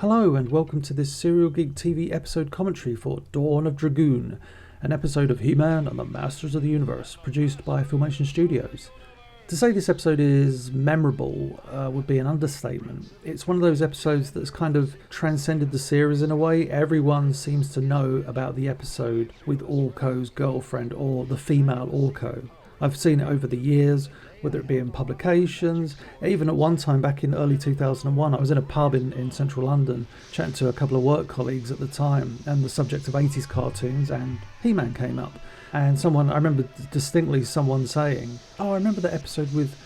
Hello and welcome to this Serial Geek TV episode commentary for Dawn of Dragoon, an episode of He-Man and the Masters of the Universe, produced by Filmation Studios. To say this episode is memorable would be an understatement. It's one of those episodes that's kind of transcended the series in a way. Everyone seems to know about the episode with Orko's girlfriend or the female Orko. I've seen it over the years, whether it be in publications. Even at one time back in early 2001, I was in a pub in central London chatting to a couple of work colleagues at the time, and the subject of 80s cartoons and He-Man came up. And I remember distinctly someone saying, "Oh, I remember that episode with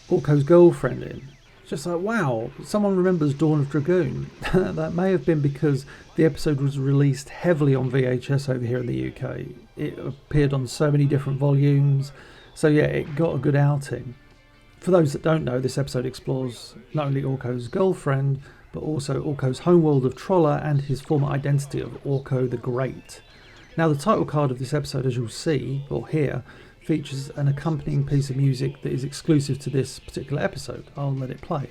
Orko's girlfriend in." It's just like, wow, someone remembers Dawn of Dragoon. That may have been because the episode was released heavily on VHS over here in the UK. It appeared on so many different volumes. So yeah, it got a good outing. For those that don't know, this episode explores not only Orko's girlfriend, but also Orko's homeworld of Trolla and his former identity of Orko the Great. Now the title card of this episode, as you'll see, or hear, features an accompanying piece of music that is exclusive to this particular episode. I'll let it play.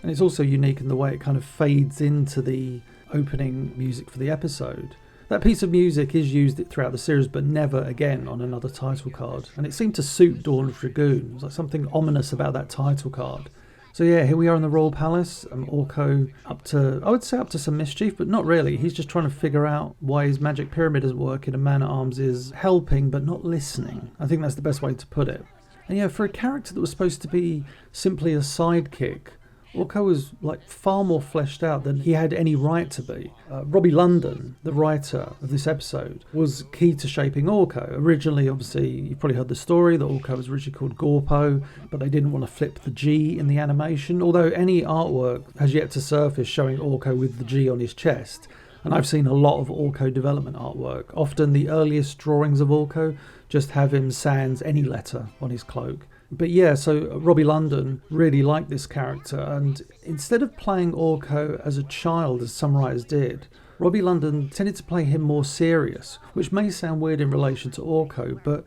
And it's also unique in the way it kind of fades into the opening music for the episode. That piece of music is used throughout the series, but never again on another title card. And it seemed to suit Dawn of Dragoon. It was like something ominous about that title card. So yeah, here we are in the Royal Palace. Orko up to some mischief, but not really. He's just trying to figure out why his magic pyramid isn't working, and Man-at-Arms is helping but not listening. I think that's the best way to put it. And yeah, for a character that was supposed to be simply a sidekick, Orko was like far more fleshed out than he had any right to be. Robbie London, the writer of this episode, was key to shaping Orko. Originally, obviously, you've probably heard the story that Orko was originally called Gorpo, but they didn't want to flip the G in the animation, although any artwork has yet to surface showing Orko with the G on his chest. And I've seen a lot of Orko development artwork. Often the earliest drawings of Orko just have him sans any letter on his cloak. But yeah, so Robbie London really liked this character, and instead of playing Orko as a child, as some writers did, Robbie London tended to play him more serious, which may sound weird in relation to Orko, but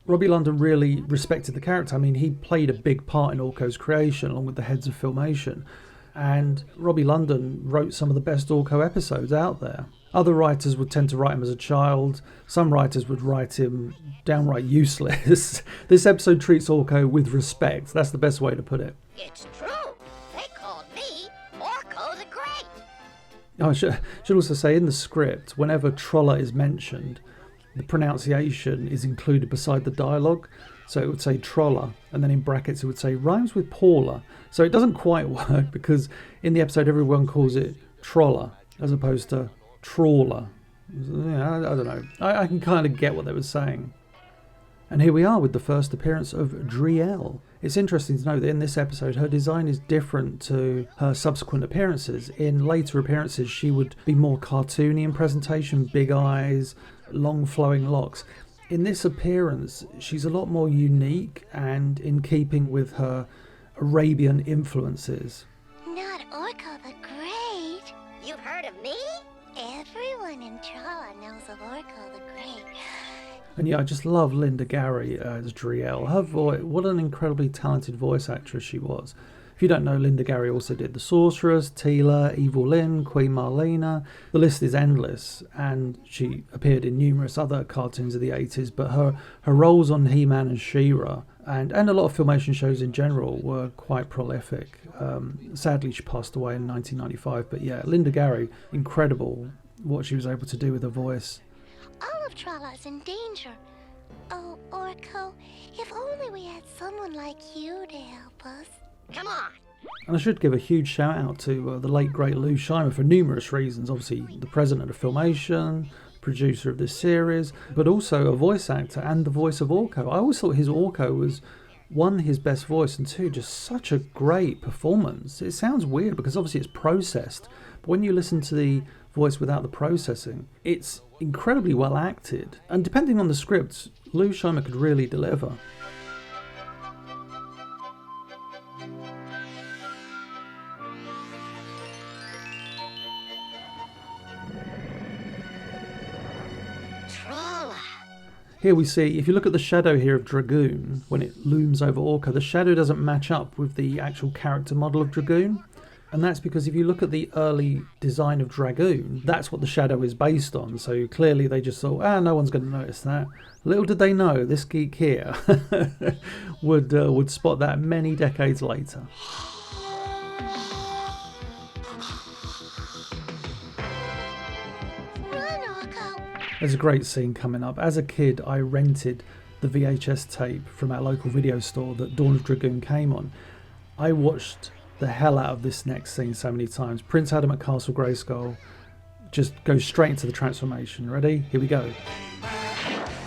Robbie London really respected the character. I mean, he played a big part in Orko's creation, along with the heads of Filmation, and Robbie London wrote some of the best Orko episodes out there. Other writers would tend to write him as a child. Some writers would write him downright useless. This episode treats Orko with respect. That's the best way to put it. It's true. They called me Orko the Great. I should also say, in the script, whenever Trolla is mentioned, the pronunciation is included beside the dialogue. So it would say Trolla, and then in brackets it would say rhymes with Paula. So it doesn't quite work, because in the episode everyone calls it Trolla as opposed to Trawler. Yeah, I don't know. I can kind of get what they were saying. And here we are with the first appearance of Driel. It's interesting to note that in this episode her design is different to her subsequent appearances. In later appearances she would be more cartoony in presentation, big eyes, long flowing locks. In this appearance she's a lot more unique and in keeping with her Arabian influences. Not Orko the Great. You've heard of me? Everyone in Trolla knows of Orko the Great. And yeah, I just love Linda Gary as Driel. Her voice, what an incredibly talented voice actress she was. If you don't know, Linda Gary also did The Sorceress, Teela, Evil Lynn, Queen Marlena. The list is endless, and she appeared in numerous other cartoons of the 80s, but her roles on He-Man and She-Ra and a lot of Filmation shows in general were quite prolific. Sadly, she passed away in 1995, but yeah, Linda Gary, incredible what she was able to do with her voice. All of Trolla's in danger. Oh, Orko, if only we had someone like you to help us. Come on. And I should give a huge shout out to the late great Lou Scheimer for numerous reasons. Obviously, the president of Filmation, producer of this series, but also a voice actor and the voice of Orko. I always thought his Orko was, one, his best voice, and two, just such a great performance. It sounds weird because obviously it's processed, but when you listen to the voice without the processing, it's incredibly well acted. And depending on the script, Lou Scheimer could really deliver. Here we see, if you look at the shadow here of Dragoon, when it looms over Orko, the shadow doesn't match up with the actual character model of Dragoon. And that's because if you look at the early design of Dragoon, that's what the shadow is based on. So clearly they just thought, no one's going to notice that. Little did they know, this geek here would spot that many decades later. There's a great scene coming up. As a kid, I rented the VHS tape from our local video store that Dawn of Dragoon came on. I watched the hell out of this next scene so many times. Prince Adam at Castle Grayskull just goes straight into the transformation. Ready? Here we go.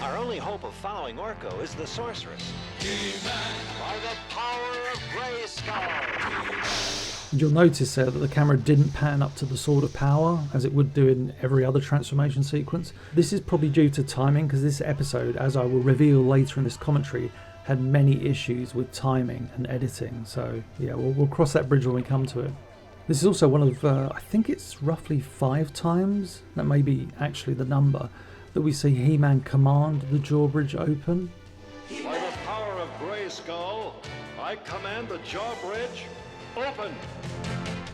Our only hope of following Orko is the sorceress. By the power of Grayskull. And you'll notice there that the camera didn't pan up to the Sword of Power as it would do in every other transformation sequence. This is probably due to timing, because this episode, as I will reveal later in this commentary, had many issues with timing and editing. So yeah, we'll cross that bridge when we come to it. This is also one of, I think it's roughly 5 times, that may be actually the number, that we see He-Man command the drawbridge open. By the power of Grayskull, I command the drawbridge open.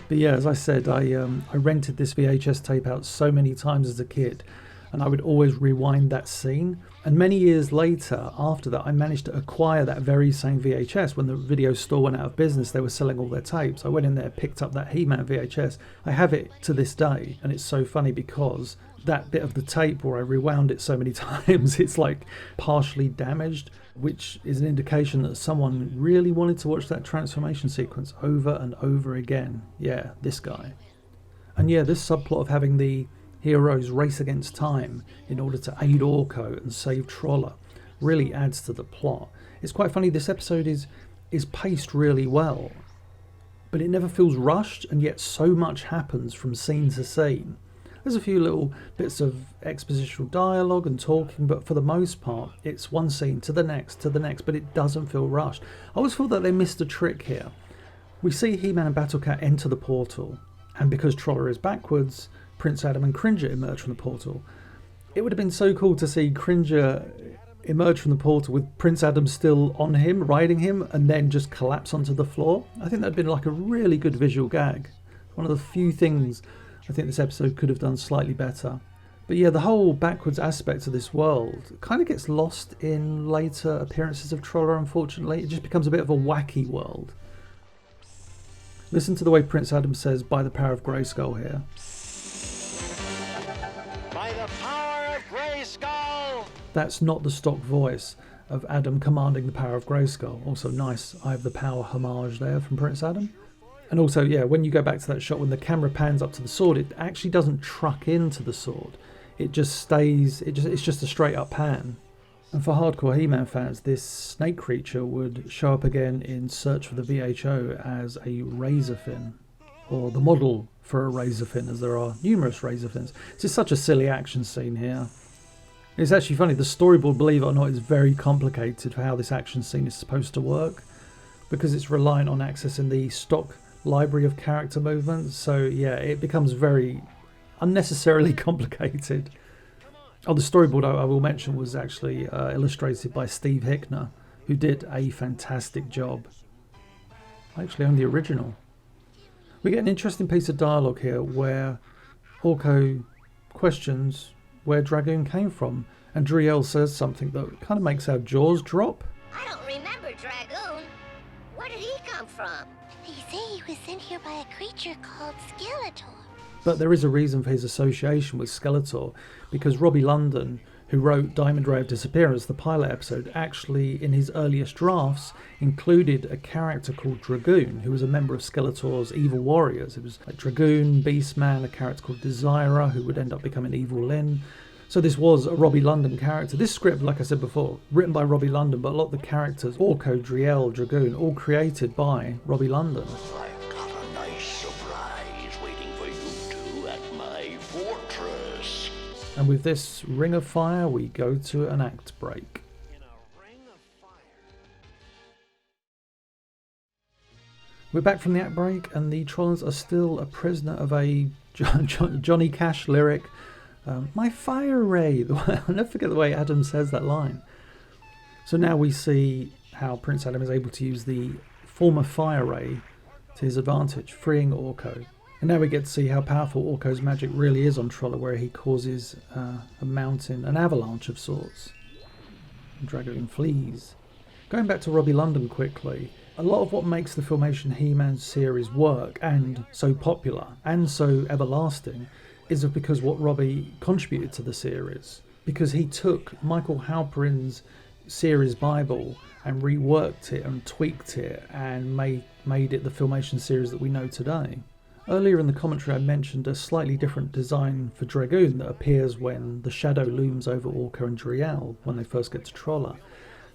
But yeah, as I said, I rented this VHS tape out so many times as a kid, and I would always rewind that scene. And many years later, after that, I managed to acquire that very same VHS. When the video store went out of business, they were selling all their tapes. I went in there, picked up that He-Man VHS. I have it to this day, and it's so funny because that bit of the tape where I rewound it so many times, it's like partially damaged, which is an indication that someone really wanted to watch that transformation sequence over and over again. Yeah, this guy. And yeah, this subplot of having the heroes race against time in order to aid Orko and save Troller really adds to the plot. It's quite funny, this episode is paced really well, but it never feels rushed, and yet so much happens from scene to scene. There's a few little bits of expositional dialogue and talking, but for the most part it's one scene to the next, but it doesn't feel rushed. I always thought that they missed a trick here. We see He-Man and Battlecat enter the portal, and because Troller is backwards, Prince Adam and Cringer emerge from the portal. It would have been so cool to see Cringer emerge from the portal with Prince Adam still on him, riding him, and then just collapse onto the floor. I think that'd been like a really good visual gag. One of the few things I think this episode could have done slightly better. But yeah, the whole backwards aspect of this world kind of gets lost in later appearances of Troller, unfortunately. It just becomes a bit of a wacky world. Listen to the way Prince Adam says, "By the power of Grayskull" here. By the power of Grayskull! That's not the stock voice of Adam commanding the power of Grayskull. Also nice "I have the power" homage there from Prince Adam. And also, yeah, when you go back to that shot when the camera pans up to the sword, it actually doesn't truck into the sword. It just stays, it's just a straight up pan. And for hardcore He-Man fans, this snake creature would show up again in Search for the VHO as a razor fin, or the model for a razor fin, as there are numerous razor fins. It's just such a silly action scene here. It's actually funny, the storyboard, believe it or not, is very complicated for how this action scene is supposed to work, because it's reliant on accessing the stock library of character movements. So yeah, it becomes very unnecessarily complicated. Oh, the storyboard I will mention was actually illustrated by Steve Hickner, who did a fantastic job. I actually own the original. We get an interesting piece of dialogue here where Orko questions where Dragoon came from, and Driel says something that kind of makes our jaws drop. I don't remember Dragoon. Where did he come from? They say he was sent here by a creature called Skeletor. But there is a reason for his association with Skeletor, because Robbie London, who wrote Diamond Ray of Disappearance, the pilot episode, actually in his earliest drafts included a character called Dragoon, who was a member of Skeletor's evil warriors. It was like Dragoon, Beastman, a character called Desira, who would end up becoming Evil Lyn. So this was a Robbie London character. This script, like I said before, written by Robbie London, but a lot of the characters, Orko, Driel, Dragoon, all created by Robbie London. I've got a nice surprise waiting for you two at my fortress. And with this ring of fire, we go to an act break. In a ring of fire. We're back from the act break, and the Trollers are still a prisoner of a Johnny Cash lyric. My fire ray. I'll never forget the way Adam says that line. So now we see how Prince Adam is able to use the former fire ray to his advantage, freeing Orko. And now we get to see how powerful Orko's magic really is on Trolla, where he causes a mountain, an avalanche of sorts. And Dragoon flees. Going back to Robbie London quickly, a lot of what makes the Filmation He-Man series work and so popular and so everlasting is because what Robbie contributed to the series. Because he took Michael Halperin's series Bible and reworked it and tweaked it and made it the Filmation series that we know today. Earlier in the commentary I mentioned a slightly different design for Dragoon that appears when the shadow looms over Orko and Driel when they first get to Trolla.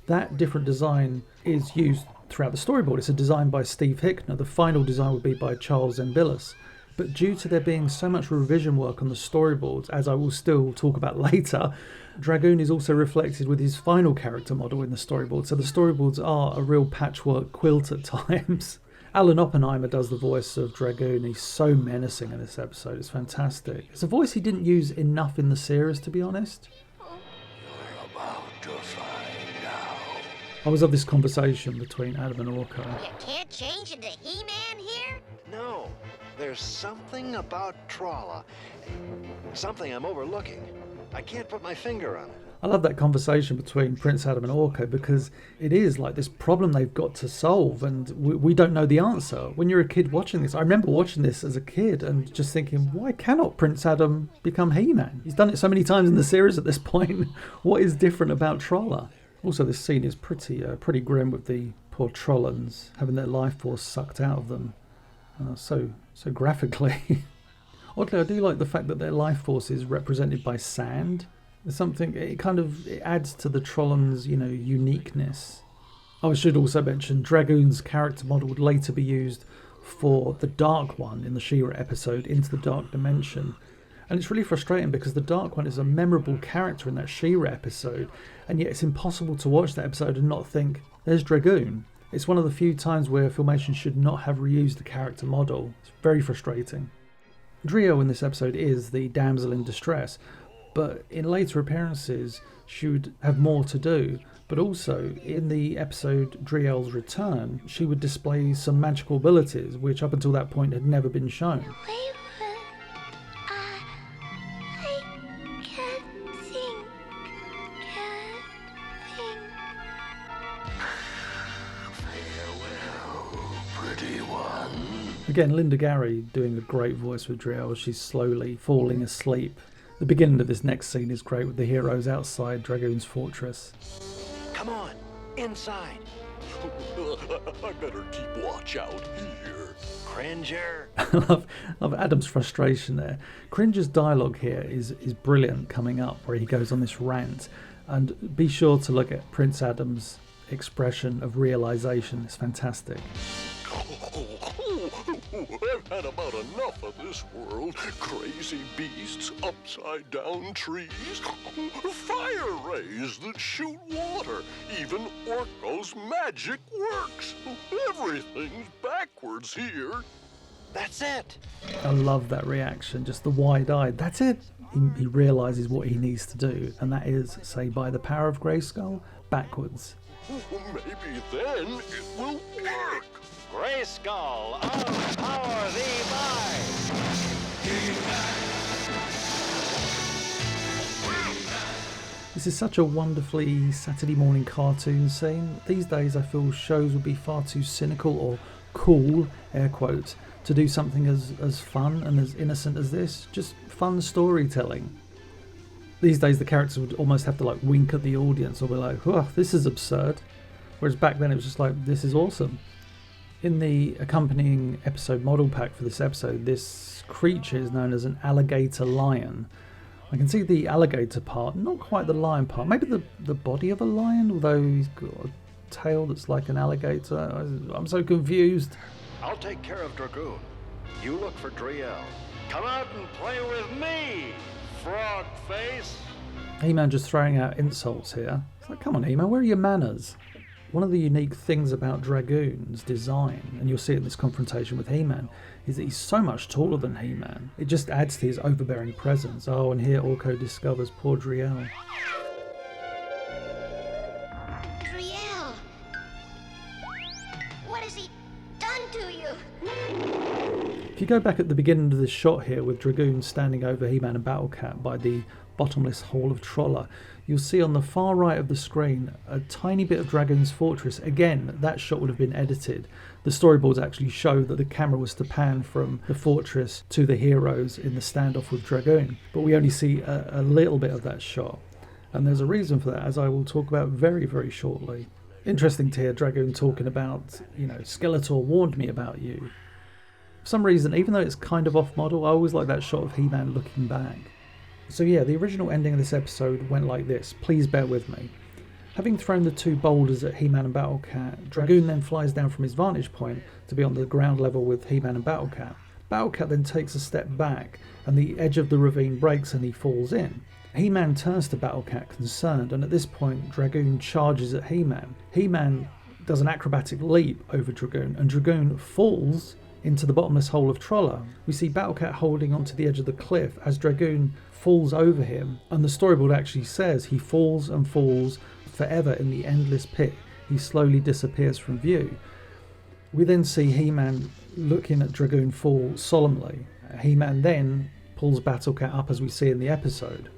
That different design is used throughout the storyboard. It's a design by Steve Hickner. The final design would be by Charles Zembillis. But due to there being so much revision work on the storyboards, as I will still talk about later, Dragoon is also reflected with his final character model in the storyboard. So the storyboards are a real patchwork quilt at times. Alan Oppenheimer does the voice of Dragoon. He's so menacing in this episode. It's fantastic. It's a voice he didn't use enough in the series, to be honest. You're about to find out. I was of this conversation between Adam and Orko. You can't change into He-Man here? No, there's something about Trolla. Something I'm overlooking. I can't put my finger on it. I love that conversation between Prince Adam and Orko because it is like this problem they've got to solve and we don't know the answer. When you're a kid watching this, I remember watching this as a kid and just thinking, why cannot Prince Adam become He-Man? He's done it so many times in the series at this point. What is different about Trolla? Also, this scene is pretty grim with the poor Trollans having their life force sucked out of them so graphically. Oddly, I do like the fact that their life force is represented by sand. There's something, it adds to the Trollans, uniqueness. I should also mention Dragoon's character model would later be used for the Dark One in the She-Ra episode, Into the Dark Dimension. And it's really frustrating because the Dark One is a memorable character in that She-Ra episode, and yet it's impossible to watch that episode and not think, there's Dragoon. It's one of the few times where Filmation should not have reused the character model. It's very frustrating. Driel in this episode is the damsel in distress, but in later appearances she would have more to do. But also in the episode Driel's Return, she would display some magical abilities which up until that point had never been shown. I can't think. Farewell, pretty one. Again, Linda Gary doing a great voice with Driel as she's slowly falling asleep. The beginning of this next scene is great with the heroes outside Dragoon's fortress. Come on, inside. I better keep watch out here. Cringer. I love Adam's frustration there. Cringer's dialogue here is brilliant coming up, where he goes on this rant. And be sure to look at Prince Adam's expression of realization. It's fantastic. I've had about enough of this world. Crazy beasts, upside down trees, fire rays that shoot water. Even Orko's magic works. Everything's backwards here. That's it. I love that reaction, just the wide-eyed. That's it. He realizes what he needs to do, and that is, say, by the power of Grayskull, backwards. Maybe then it will work. Grayskull, power thee by. This is such a wonderfully Saturday morning cartoon scene. These days I feel shows would be far too cynical or cool, air quotes, to do something as fun and as innocent as this. Just fun storytelling. These days the characters would almost have to wink at the audience or be like, oh, this is absurd. Whereas back then it was just like, this is awesome. In the accompanying episode model pack for this episode, this creature is known as an alligator lion. I can see the alligator part, not quite the lion part. Maybe the body of a lion, although he's got a tail that's like an alligator. I'm so confused. I'll take care of Dragoon. You look for Driel. Come out and play with me, frog face. He-Man just throwing out insults here. It's like, come on, He-Man, where are your manners? One of the unique things about Dragoon's design, and you'll see it in this confrontation with He-Man, is that he's so much taller than He-Man. It just adds to his overbearing presence. Oh, and here Orko discovers poor Driel. Driel! What has he done to you? If you go back at the beginning of this shot here with Dragoon standing over He-Man and Battlecat by the bottomless hole of Troller, you'll see on the far right of the screen a tiny bit of Dragoon's fortress. Again, that shot would have been edited. The storyboards actually show that the camera was to pan from the fortress to the heroes in the standoff with Dragoon, but we only see a little bit of that shot. And there's a reason for that, as I will talk about very, very shortly. Interesting to hear Dragoon talking about, Skeletor warned me about you. For some reason, even though it's kind of off-model, I always like that shot of He-Man looking back. So yeah, the original ending of this episode went like this. Please bear with me. Having thrown the two boulders at He-Man and Battlecat, Dragoon then flies down from his vantage point to be on the ground level with He-Man and Battlecat. Battlecat then takes a step back and the edge of the ravine breaks and he falls in. He-Man turns to Battlecat concerned, and at this point Dragoon charges at He-Man. He-Man does an acrobatic leap over Dragoon and Dragoon falls into the bottomless hole of Troller. We see Battlecat holding onto the edge of the cliff as Dragoon falls over him, and the storyboard actually says he falls and falls forever in the endless pit. He slowly disappears from view. We then see He-Man looking at Dragoon fall solemnly. He-Man then pulls Battlecat up as we see in the episode,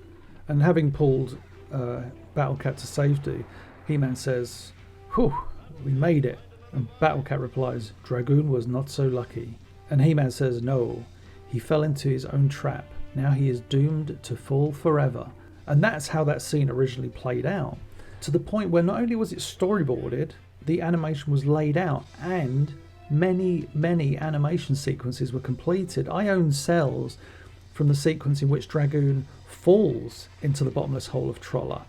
and having pulled Battlecat to safety, He-Man says, "Whew, we made it." And Battlecat replies, "Dragoon was not so lucky." And He-Man says, "No, he fell into his own trap. Now he is doomed to fall forever." And that's how that scene originally played out. To the point where not only was it storyboarded, the animation was laid out and many, many animation sequences were completed. I own cells from the sequence in which Dragoon falls into the bottomless hole of Troller.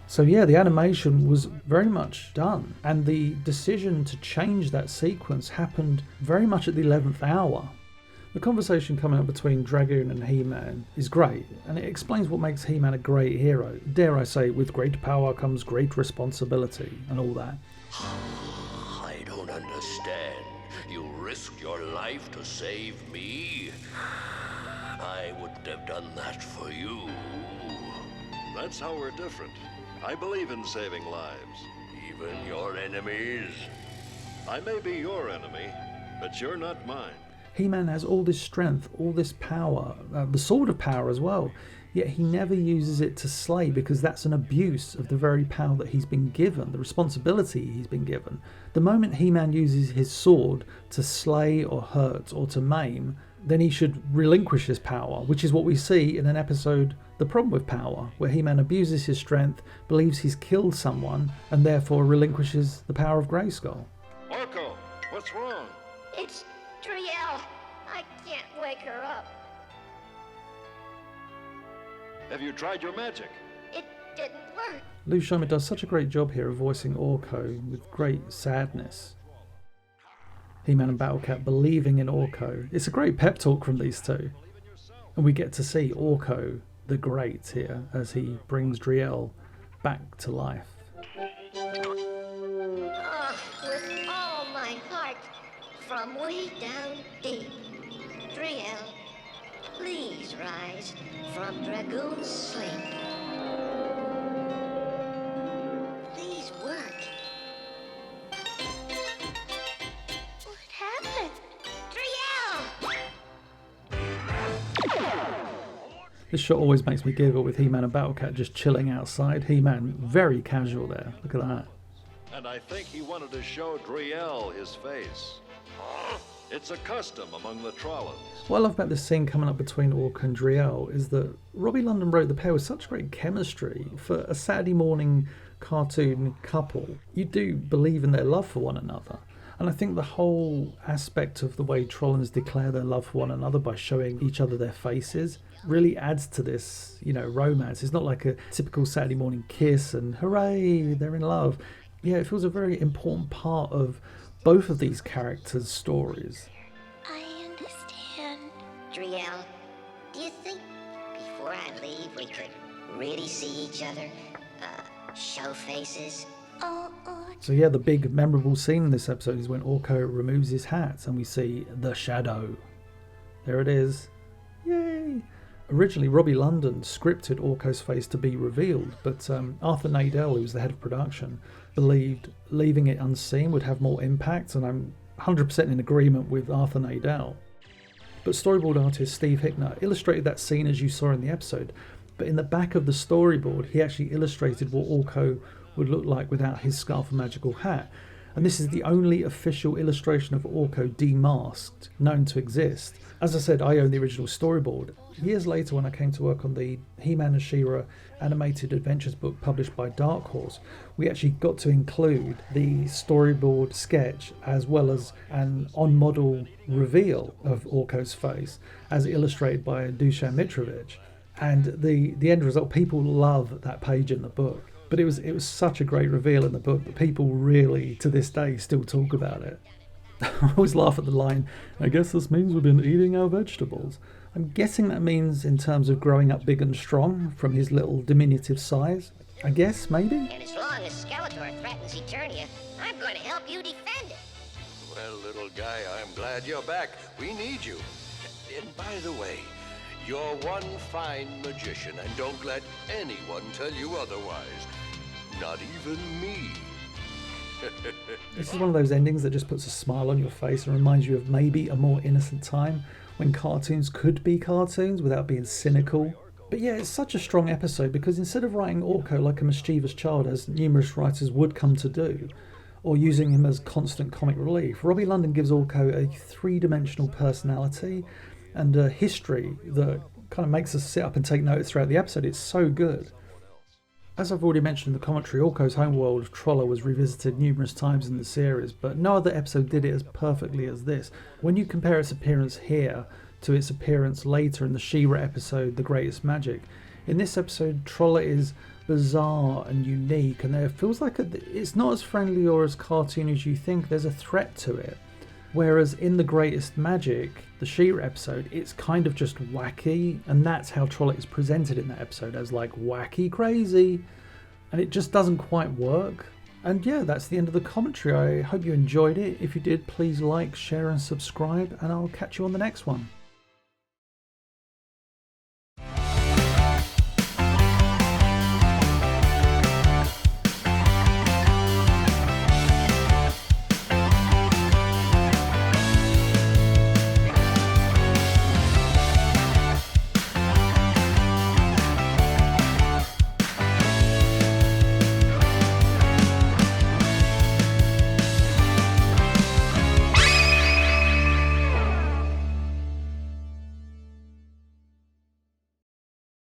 So yeah, the animation was very much done, and the decision to change that sequence happened very much at the 11th hour. The conversation coming up between Dragoon and He-Man is great, and it explains what makes He-Man a great hero. Dare I say, with great power comes great responsibility, and all that. I don't understand. You risked your life to save me. I wouldn't have done that for you. That's how we're different. I believe in saving lives. Even your enemies? I may be your enemy, but you're not mine. He-Man has all this strength, all this power, the sword of power as well, yet he never uses it to slay because that's an abuse of the very power that he's been given, the responsibility he's been given. The moment He-Man uses his sword to slay or hurt or to maim, then he should relinquish his power, which is what we see in an episode, The Problem with Power, where He-Man abuses his strength, believes he's killed someone, and therefore relinquishes the power of Grayskull. Orko, what's wrong? It's Driel. I can't wake her up. Have you tried your magic? It didn't work. Lou Scheimer does such a great job here of voicing Orko with great sadness. He-Man and Battlecat believing in Orko. It's a great pep talk from these two. And we get to see Orko the Great here as he brings Driel back to life. With all my heart, from way down deep. Driel, please rise from Dragoon's sleep. Please work. What happened? Driel! This shot always makes me giggle with He-Man and Battlecat just chilling outside. He-Man very casual there. Look at that. And I think he wanted to show Driel his face. It's a custom among the Trollers. What I love about this scene coming up between Orko and Driel is that Robbie London wrote the pair with such great chemistry. For a Saturday morning cartoon couple, you do believe in their love for one another. And I think the whole aspect of the way Trollers declare their love for one another by showing each other their faces really adds to this, romance. It's not like a typical Saturday morning kiss and hooray, they're in love. Yeah, it feels a very important part of both of these characters' stories. I understand. Driel, do you think before I leave we could really see each other? Show faces? Oh, Orko. So yeah, the big memorable scene in this episode is when Orko removes his hat and we see the shadow. There it is. Yay! Originally, Robbie London scripted Orko's face to be revealed, but Arthur Nadell, who was the head of production, believed leaving it unseen would have more impact, and I'm 100% in agreement with Arthur Nadell. But storyboard artist Steve Hickner illustrated that scene as you saw in the episode, but in the back of the storyboard he actually illustrated what Orko would look like without his scarf and magical hat, and this is the only official illustration of Orko demasked known to exist. As I said, I own the original storyboard. Years later, when I came to work on the He-Man and She-Ra animated adventures book published by Dark Horse, we actually got to include the storyboard sketch as well as an on-model reveal of Orko's face as illustrated by Dusan Mitrovic. And the end result, people love that page in the book. But it was such a great reveal in the book that people really, to this day, still talk about it. I always laugh at the line, I guess this means we've been eating our vegetables. I'm guessing that means in terms of growing up big and strong from his little diminutive size. I guess, maybe? And as long as Skeletor threatens Eternia, I'm going to help you defend it. Well, little guy, I'm glad you're back. We need you. And by the way, you're one fine magician, and don't let anyone tell you otherwise. Not even me. This is one of those endings that just puts a smile on your face and reminds you of maybe a more innocent time when cartoons could be cartoons without being cynical. But yeah, it's such a strong episode because instead of writing Orko like a mischievous child, as numerous writers would come to do, or using him as constant comic relief, Robbie London gives Orko a three-dimensional personality and a history that kind of makes us sit up and take notice throughout the episode. It's so good. As I've already mentioned in the commentary, Orko's homeworld of Trolla was revisited numerous times in the series, but no other episode did it as perfectly as this. When you compare its appearance here to its appearance later in the She-Ra episode, The Greatest Magic, in this episode, Trolla is bizarre and unique, and there feels like it's not as friendly or as cartoony as you think. There's a threat to it. Whereas in The Greatest Magic, the She-Ra episode, it's kind of just wacky, and that's how Trolloc is presented in that episode, as like wacky crazy, and it just doesn't quite work. And yeah, that's the end of the commentary. I hope you enjoyed it. If you did, please like, share and subscribe, and I'll catch you on the next one.